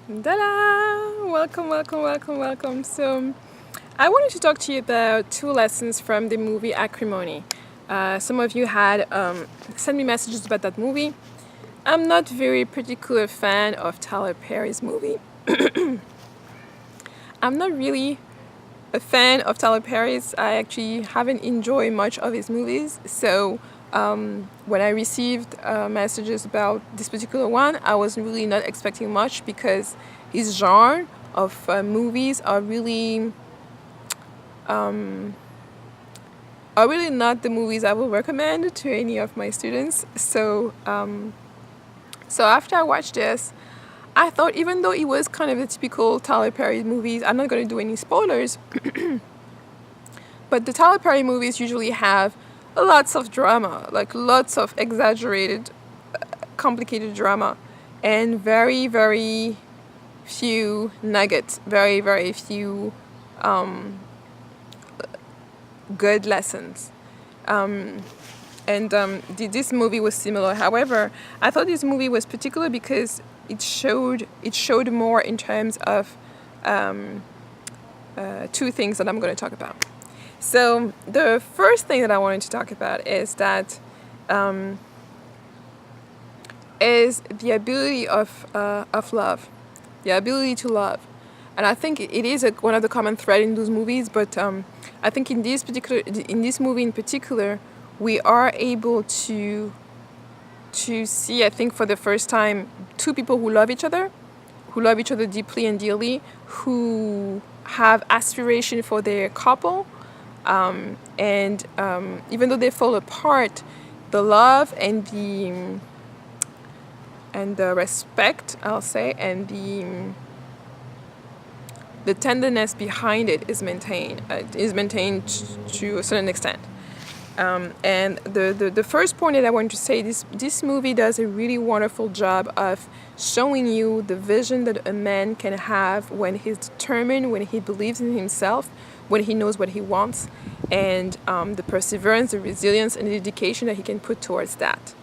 Ta-da! Welcome. So, I wanted to talk to you about two lessons from the movie Acrimony. Some of you had sent me messages about that movie. I'm not very particular fan of Tyler Perry's movie. I'm not really a fan of Tyler Perry's. I actually haven't enjoyed much of his movies. So when I received messages about this particular one, I was really not expecting much because his genre of movies are really not the movies I will recommend to any of my students. So after I watched this, I thought even though it was kind of the typical Tyler Perry movies, I'm not going to do any spoilers, but the Tyler Perry movies usually have lots of drama, like lots of exaggerated, complicated drama, and very, very few nuggets, very, very few good lessons. This movie was similar. However, I thought this movie was particular because it showed more in terms of two things that I'm going to talk about. So the first thing that I wanted to talk about is that is the ability of love, the ability to love, and I think it is one of the common thread in those movies. But I think in this movie in particular, we are able to see, I think for the first time, two people who love each other deeply and dearly, who have aspiration for their couple, and even though they fall apart, the love and the respect, I'll say, and the tenderness behind it is maintained to a certain extent. And the first point that I want to say, this movie does a really wonderful job of showing you the vision that a man can have when he's determined, when he believes in himself, when he knows what he wants, and the perseverance, the resilience, and the dedication that he can put towards that.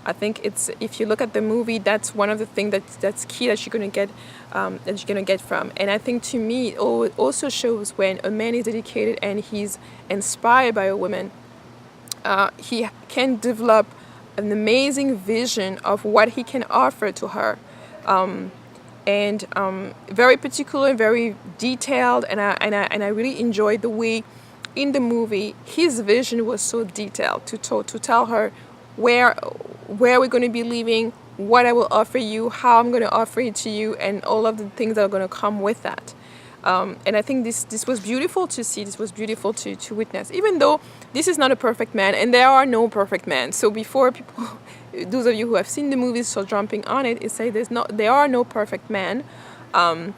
I think if you look at the movie, that's one of the things that's key that you're gonna get from. And I think to me, it also shows when a man is dedicated and he's inspired by a woman. He can develop an amazing vision of what he can offer to her, and very particular, very detailed. And I really enjoyed the way in the movie his vision was so detailed to tell her where we're going to be living, what I will offer you, how I'm going to offer it to you, and all of the things that are going to come with that. And I think this was beautiful to see. This was beautiful to witness. Even though this is not a perfect man, and there are no perfect men. So before people, those of you who have seen the movies, so jumping on it, is say there are no perfect men. And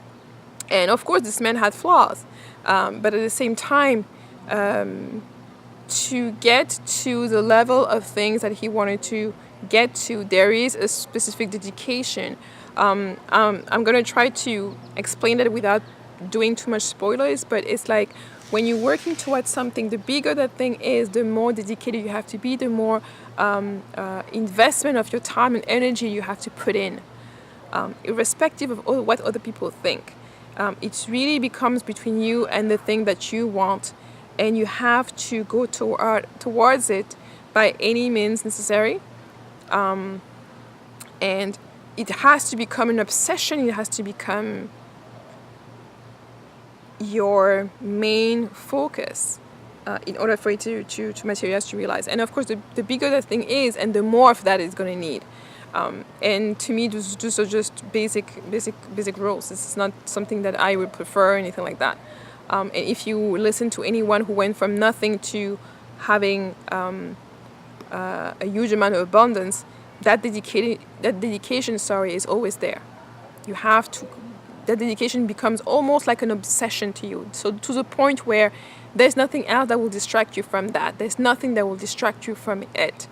of course, this man had flaws. But at the same time, to get to the level of things that he wanted to get to, there is a specific dedication. I'm going to try to explain that without doing too much spoilers, but it's like when you're working towards something, the bigger that thing is, the more dedicated you have to be, the more investment of your time and energy you have to put in, irrespective of what other people think. It really becomes between you and the thing that you want, and you have to go towards it by any means necessary. And it has to become an obsession. It has to become your main focus in order for it to materialize, to realize. And of course, the bigger the thing is, and the more of that it's going to need. And to me, those are just basic rules. This is not something that I would prefer or anything like that. And if you listen to anyone who went from nothing to having a huge amount of abundance, that dedication, is always there. You have to. That dedication becomes almost like an obsession to you. So to the point where there's nothing else that will distract you from that. There's nothing that will distract you from it,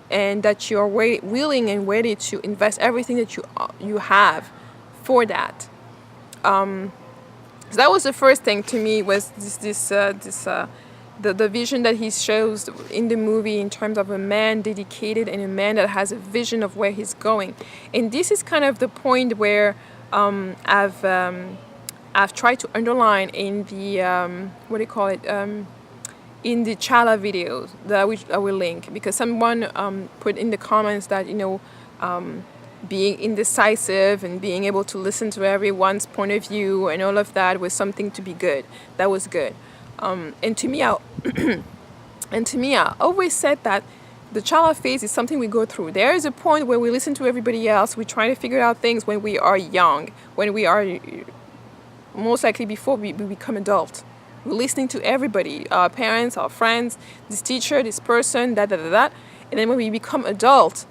and that you're willing and ready to invest everything that you have for that. So that was the first thing to me, was the vision that he shows in the movie in terms of a man dedicated and a man that has a vision of where he's going. And this is kind of the point where I've tried to underline in the in the Chala videos that I will link, because someone put in the comments that being indecisive and being able to listen to everyone's point of view and all of that was something to be good. That was good. And to me, I always said that the Chala phase is something we go through. There is a point where we listen to everybody else. We try to figure out things when we are young, when we are most likely before we become adult. We're listening to everybody, our parents, our friends, this teacher, this person, that. And then when we become adult,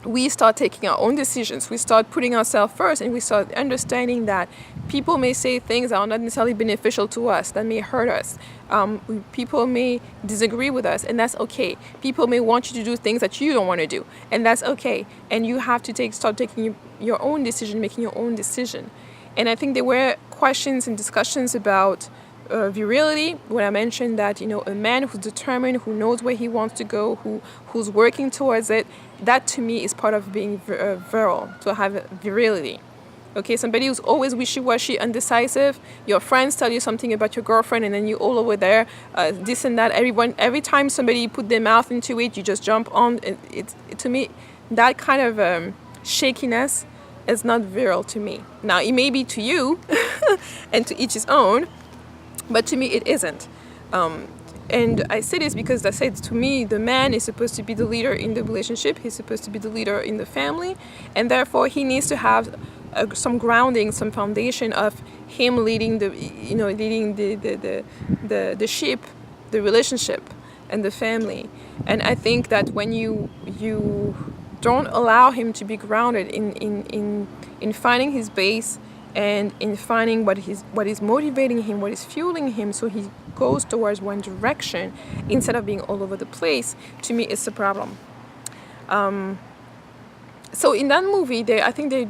we start taking our own decisions. We start putting ourselves first, and we start understanding that people may say things that are not necessarily beneficial to us, that may hurt us. People may disagree with us, and that's okay. People may want you to do things that you don't want to do, and that's okay. And you have to start taking your own decision, making your own decision. And I think there were questions and discussions about virility, when I mentioned that a man who's determined, who knows where he wants to go, who's working towards it, that to me is part of being virile, to have virility. Okay, somebody who's always wishy-washy, undecisive. Your friends tell you something about your girlfriend, and then you all over there, this and that. Every time somebody put their mouth into it, you just jump on. To me, that kind of shakiness is not virile to me. Now, it may be to you, and to each his own. But to me, it isn't. And I say this because I said, to me, the man is supposed to be the leader in the relationship. He's supposed to be the leader in the family. And therefore, he needs to have some grounding, some foundation of him leading the ship, the relationship, and the family. And I think that when you don't allow him to be grounded in finding his base, and in finding what is motivating him, what is fueling him, so he goes towards one direction instead of being all over the place, to me, it's a problem. So in that movie, I think they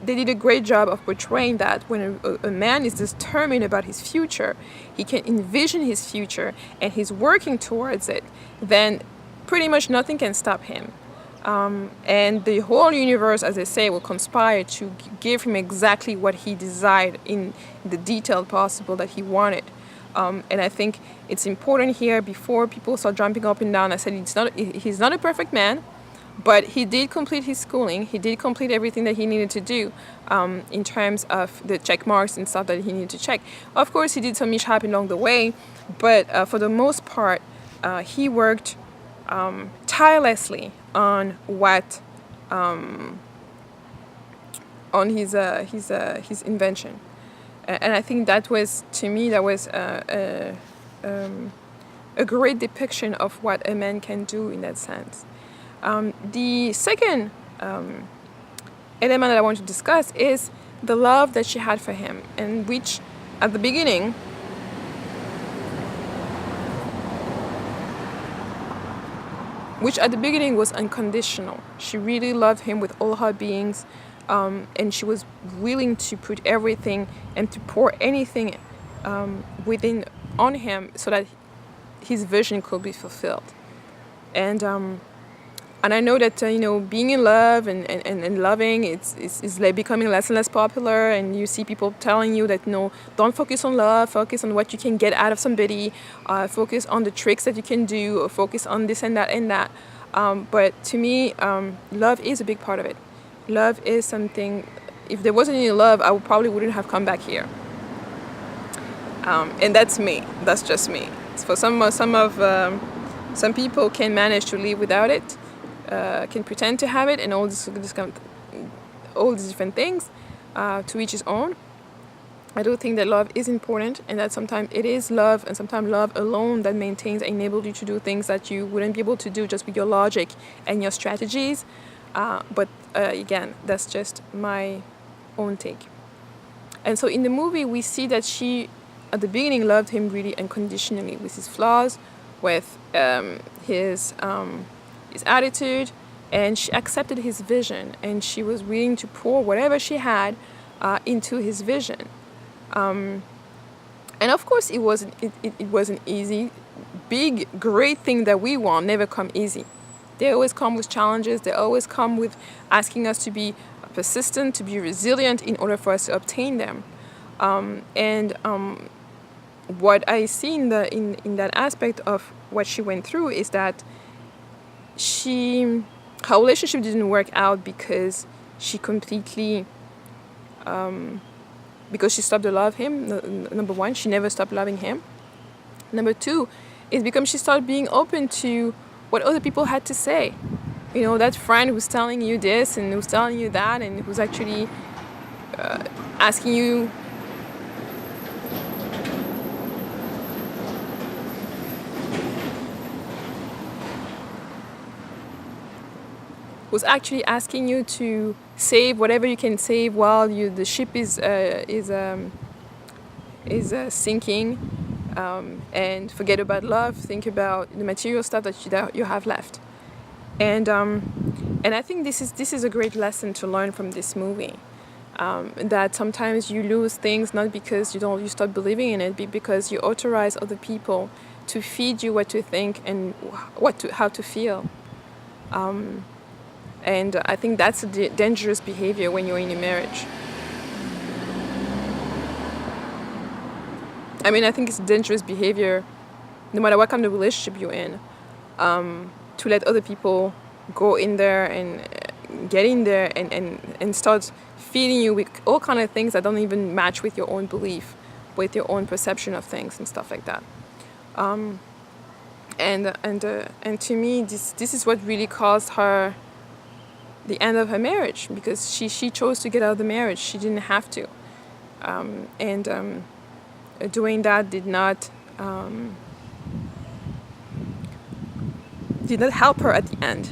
did a great job of portraying that when a man is determined about his future, he can envision his future, and he's working towards it, then pretty much nothing can stop him. And the whole universe, as I say, will conspire to give him exactly what he desired in the detail possible that he wanted. And I think it's important here, before people start jumping up and down, I said he's not a perfect man, but he did complete his schooling. He did complete everything that he needed to do in terms of the check marks and stuff that he needed to check. Of course, he did some mishap along the way, but for the most part, he worked tirelessly on what on his invention, and I think that was, to me, that was a great depiction of what a man can do in that sense. The second element that I want to discuss is the love that she had for him, and which at the beginning was unconditional. She really loved him with all her beings, and she was willing to put everything and to pour anything within on him so that his vision could be fulfilled. And I know that being in love and loving, it's like becoming less and less popular, and you see people telling you that don't focus on love, focus on what you can get out of somebody, focus on the tricks that you can do, or focus on this and that and that. But to me, love is a big part of it. Love is something. If there wasn't any love, I probably wouldn't have come back here. And that's me. That's just me. For some people can manage to live without it. Can pretend to have it, and all these different things, to each his own. I do think that love is important, and that sometimes it is love, and sometimes love alone that maintains and enables you to do things that you wouldn't be able to do just with your logic and your strategies. But again, that's just my own take. And so in the movie, we see that she, at the beginning, loved him really unconditionally, with his flaws, with his attitude, and she accepted his vision, and she was willing to pour whatever she had into his vision. And of course, it wasn't easy. Big, great thing that we want never come easy. They always come with challenges. They always come with asking us to be persistent, to be resilient in order for us to obtain them. What I see in that aspect of what she went through is that her relationship didn't work out because she completely because she stopped to love him. Number one, she never stopped loving him. Number two is because she started being open to what other people had to say. You know, that friend who's telling you this and who's telling you that and who's actually asking you to save whatever you can save while the ship is sinking, and forget about love. Think about the material stuff that you have left, and I think this is a great lesson to learn from this movie. That sometimes you lose things not because you stop believing in it, but because you authorize other people to feed you what to think and how to feel. And I think that's a dangerous behavior when you're in a marriage. I mean, I think it's dangerous behavior no matter what kind of relationship you're in, to let other people go in there and get in there and start feeding you with all kind of things that don't even match with your own belief, with your own perception of things and stuff like that. And to me, this is what really caused her the end of her marriage, because she chose to get out of the marriage. She didn't have to, doing that did not help her at the end.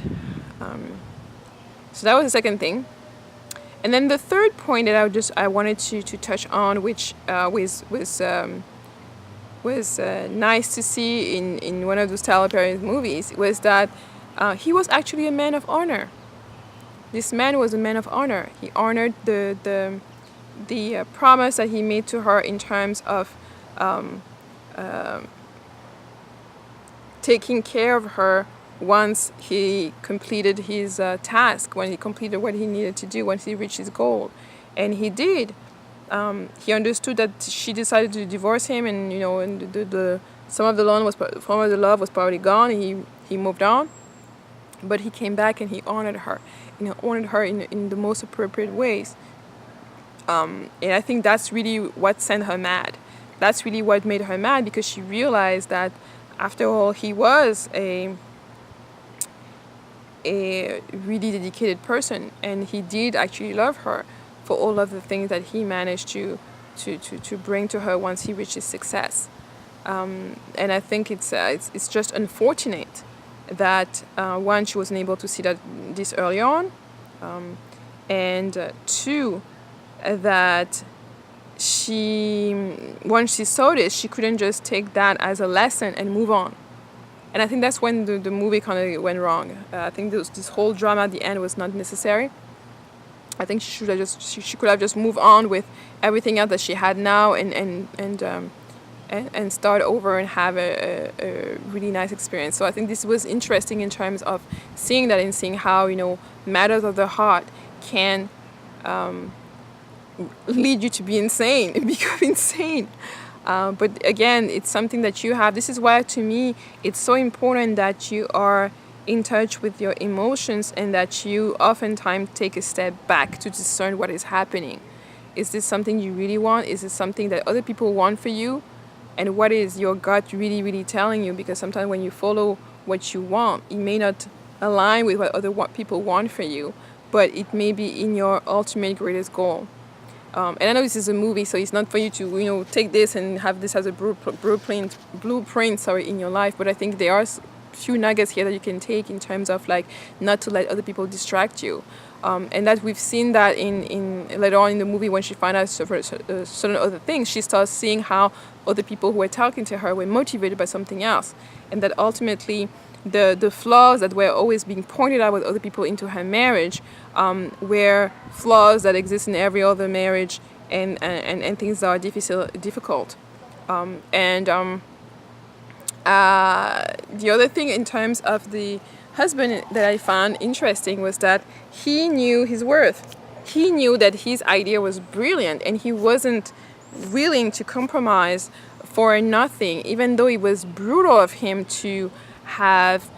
So that was the second thing. And then the third point that I wanted to touch on, which was nice to see in one of those Tyler Perry movies, was that he was actually a man of honor. This man was a man of honor. He honored the promise that he made to her in terms of taking care of her once he completed his task, when he completed what he needed to do, once he reached his goal. And he did. He understood that she decided to divorce him, and some of the love was probably gone. He moved on, but he came back and he honored her. And he honored her in the most appropriate ways. And I think that's really what sent her mad. That's really what made her mad, because she realized that after all, he was a really dedicated person, and he did actually love her for all of the things that he managed to bring to her once he reached his success. And I think it's just unfortunate that one, she wasn't able to see that this early on, and two, that once she saw this, she couldn't just take that as a lesson and move on. And I think that's when the movie kind of went wrong. I think this whole drama at the end was not necessary. I think she could have just moved on with everything else that she had now and start over and have a really nice experience. So I think this was interesting in terms of seeing that and seeing how matters of the heart can lead you to be insane, become insane. But again, it's something that you have. This is why, to me, it's so important that you are in touch with your emotions and that you oftentimes take a step back to discern what is happening. Is this something you really want? Is this something that other people want for you? And what is your gut really, really telling you? Because sometimes when you follow what you want, it may not align with what other people want for you, but it may be in your ultimate greatest goal. And I know this is a movie, so it's not for you to take this and have this as a blueprint in your life. But I think there are few nuggets here that you can take in terms of not to let other people distract you. And that we've seen that in later on in the movie, when she found out certain other things, she starts seeing how other people who were talking to her were motivated by something else, and that ultimately the flaws that were always being pointed out with other people into her marriage were flaws that exist in every other marriage, and things that are difficult. The other thing in terms of the husband that I found interesting was that he knew his worth. he knew that his idea was brilliant, and he wasn't willing to compromise for nothing, even though it was brutal of him to have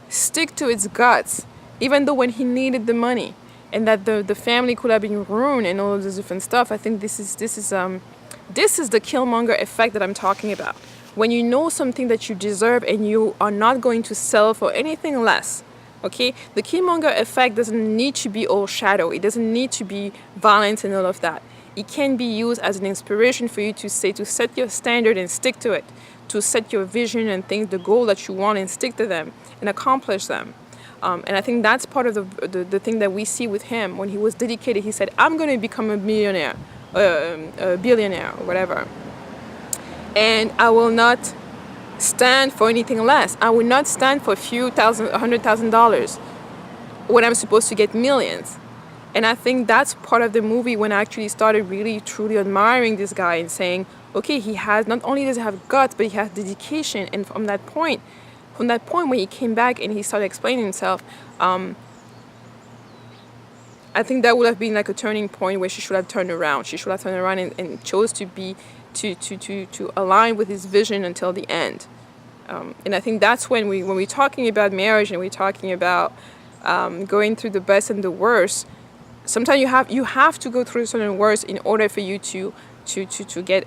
stick to its guts, even though when he needed the money, and that the family could have been ruined and all of this different stuff. I think this is the Killmonger effect that I'm talking about. When you know something that you deserve and you are not going to sell for anything less. Okay, the Killmonger effect doesn't need to be all shadow. It doesn't need to be violence and all of that. It can be used as an inspiration for you to set your standard and stick to it, to set your vision and things, the goal that you want, and stick to them and accomplish them. And I think that's part of the thing that we see with him. When he was dedicated, he said, I'm going to become a millionaire, a billionaire, or whatever. And I will not stand for anything less. I will not stand for a few thousand, $100,000 when I'm supposed to get millions. And I think that's part of the movie when I actually started really, truly admiring this guy and saying, okay, he has, not only does he have guts, but he has dedication. And from that point when he came back and he started explaining himself, I think that would have been like a turning point where she should have turned around. She should have turned around and chose to be, to align with his vision until the end. And I think that's when we're talking about marriage and we're talking about going through the best and the worst. Sometimes you have to go through certain worst in order for you to get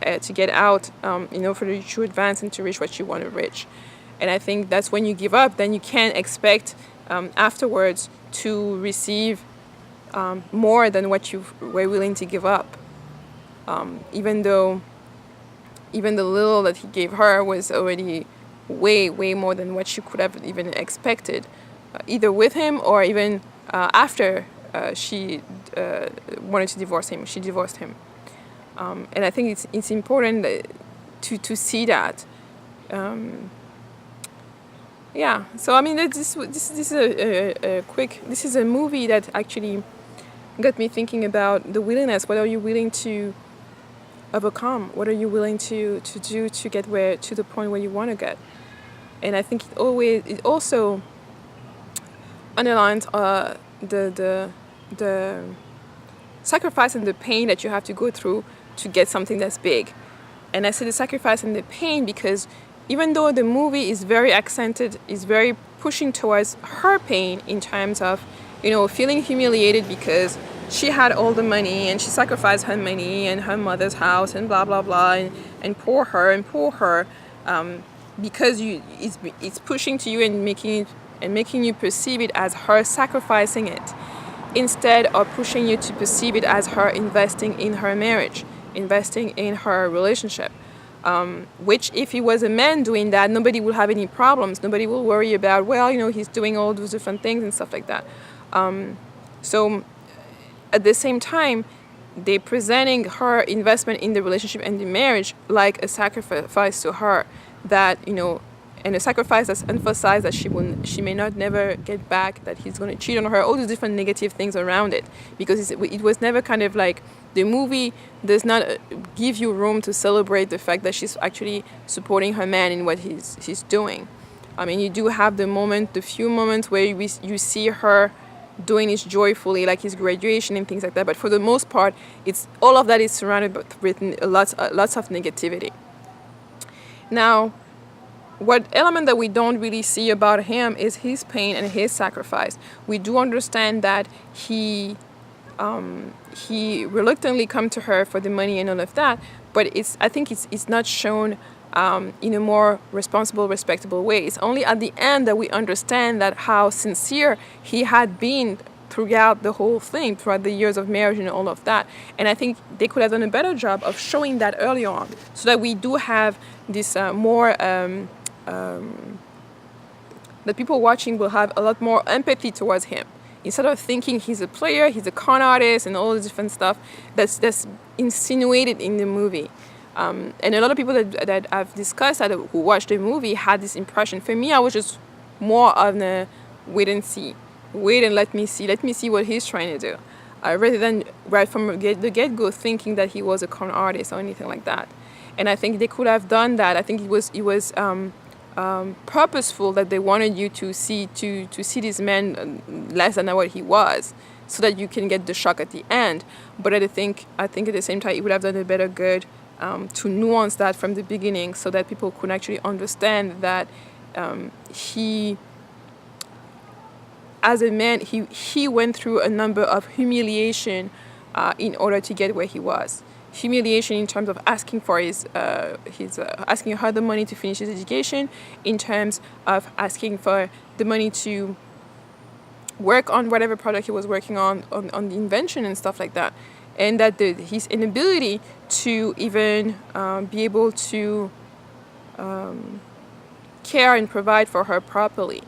out, for you to advance and to reach what you want to reach. And I think that's when you give up, then you can't expect afterwards to receive more than what you were willing to give up. Even the little that he gave her was already way, way more than what she could have even expected, either with him or even after she wanted to divorce him. She divorced him. And I think it's important to see that. Yeah. So I mean, this is a quick. This is a movie that actually got me thinking about the willingness. What are you willing to overcome? What are you willing to do to get to the point where you want to get? And I think it also underlines the sacrifice and the pain that you have to go through to get something that's big. And I say the sacrifice and the pain because even though the movie is very accented, is very pushing towards her pain in terms of, feeling humiliated because she had all the money and she sacrificed her money and her mother's house and blah, blah, blah, and poor her, because it's pushing to you and making you perceive it as her sacrificing it, instead of pushing you to perceive it as her investing in her marriage, investing in her relationship. Which if he was a man doing that, nobody will have any problems. Nobody will worry about, he's doing all those different things and stuff like that. So at the same time, they're presenting her investment in the relationship and the marriage like a sacrifice to her that, and a sacrifice that's emphasized that she may not never get back, that he's going to cheat on her, all those different negative things around it. Because it was never kind of like, the movie does not give you room to celebrate the fact that she's actually supporting her man in what he's doing. I mean, you do have the few moments where you see her doing it joyfully, like his graduation and things like that. But for the most part, all of that is surrounded with lots of negativity. Now, what element that we don't really see about him is his pain and his sacrifice. We do understand that he reluctantly come to her for the money and all of that, but I think it's not shown in a more responsible, respectable way. It's only at the end that we understand that how sincere he had been throughout the whole thing, throughout the years of marriage and all of that. And I think they could have done a better job of showing that early on, so that we do have this more that people watching will have a lot more empathy towards him, instead of thinking he's a player, he's a con artist, and all the different stuff that's insinuated in the movie. And a lot of people that I've discussed who watched the movie had this impression. For me, I was just more on a wait and see. Wait and let me see what he's trying to do. Rather than right from the get-go thinking that he was a con artist or anything like that. And I think they could have done that. I think it was purposeful that they wanted you to see this man less than what he was, so that you can get the shock at the end. But I think at the same time, it would have done a better good to nuance that from the beginning, so that people could actually understand that he, as a man, he went through a number of humiliation in order to get where he was. Humiliation in terms of asking for his asking her the money to finish his education, in terms of asking for the money to work on whatever project he was working on the invention and stuff like that, and that his inability to even be able to care and provide for her properly.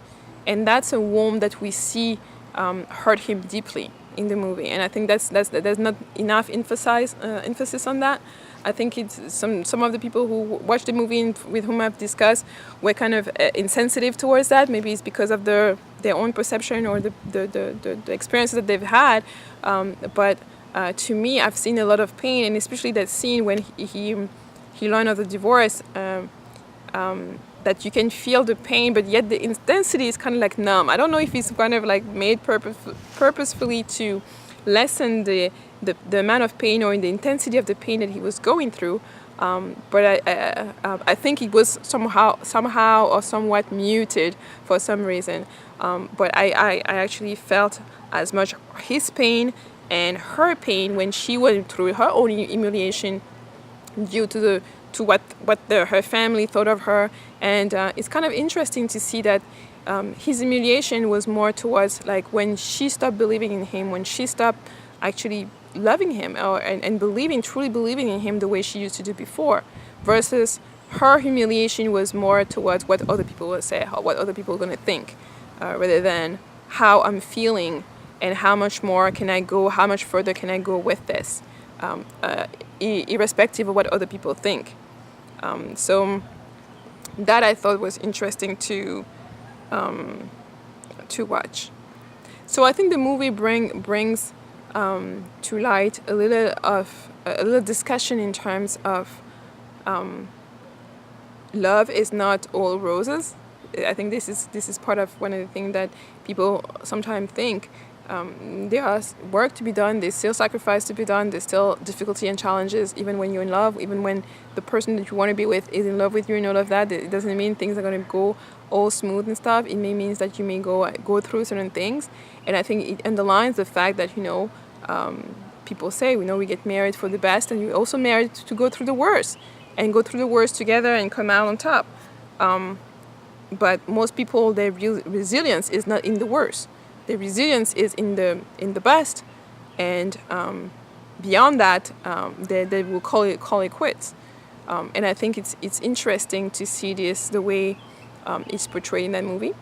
And that's a wound that we see hurt him deeply in the movie. And I think there's not enough emphasis on that. I think it's some of the people who watched the movie and with whom I've discussed were kind of insensitive towards that. Maybe it's because of their own perception or the experiences that they've had. But to me, I've seen a lot of pain, and especially that scene when he learned of the divorce. That you can feel the pain, but yet the intensity is kind of like numb. I don't know if it's kind of like made purposefully to lessen the amount of pain or the intensity of the pain that he was going through. But I think it was somehow or somewhat muted for some reason. But I actually felt as much his pain and her pain when she went through her own humiliation due to what her family thought of her. And it's kind of interesting to see that his humiliation was more towards like when she stopped believing in him, when she stopped actually loving him and truly believing in him the way she used to do before, versus her humiliation was more towards what other people will say, what other people are going to think, rather than how I'm feeling and how much more can I go, how much further can I go with this, irrespective of what other people think. So that I thought was interesting to watch. So I think the movie brings to light a little discussion in terms of love is not all roses. I think this is part of one of the things that people sometimes think. There is work to be done, there's still sacrifice to be done, there's still difficulty and challenges, even when you're in love, even when the person that you want to be with is in love with you and all of that. It doesn't mean things are going to go all smooth and stuff. It may mean that you may go through certain things. And I think it underlines the fact that, people say, we get married for the best, and you're also married to go through the worst, and go through the worst together and come out on top. But most people, their real resilience is not in the worst. The resilience is in the best, and beyond that, they will call it quits. And I think it's interesting to see this the way it's portrayed in that movie.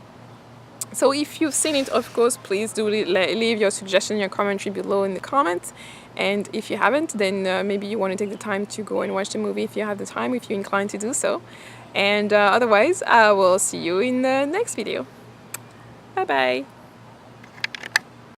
So if you've seen it, of course, please do leave your suggestion, your commentary below in the comments. And if you haven't, then maybe you want to take the time to go and watch the movie if you have the time, if you're inclined to do so. And otherwise, I will see you in the next video. Bye bye.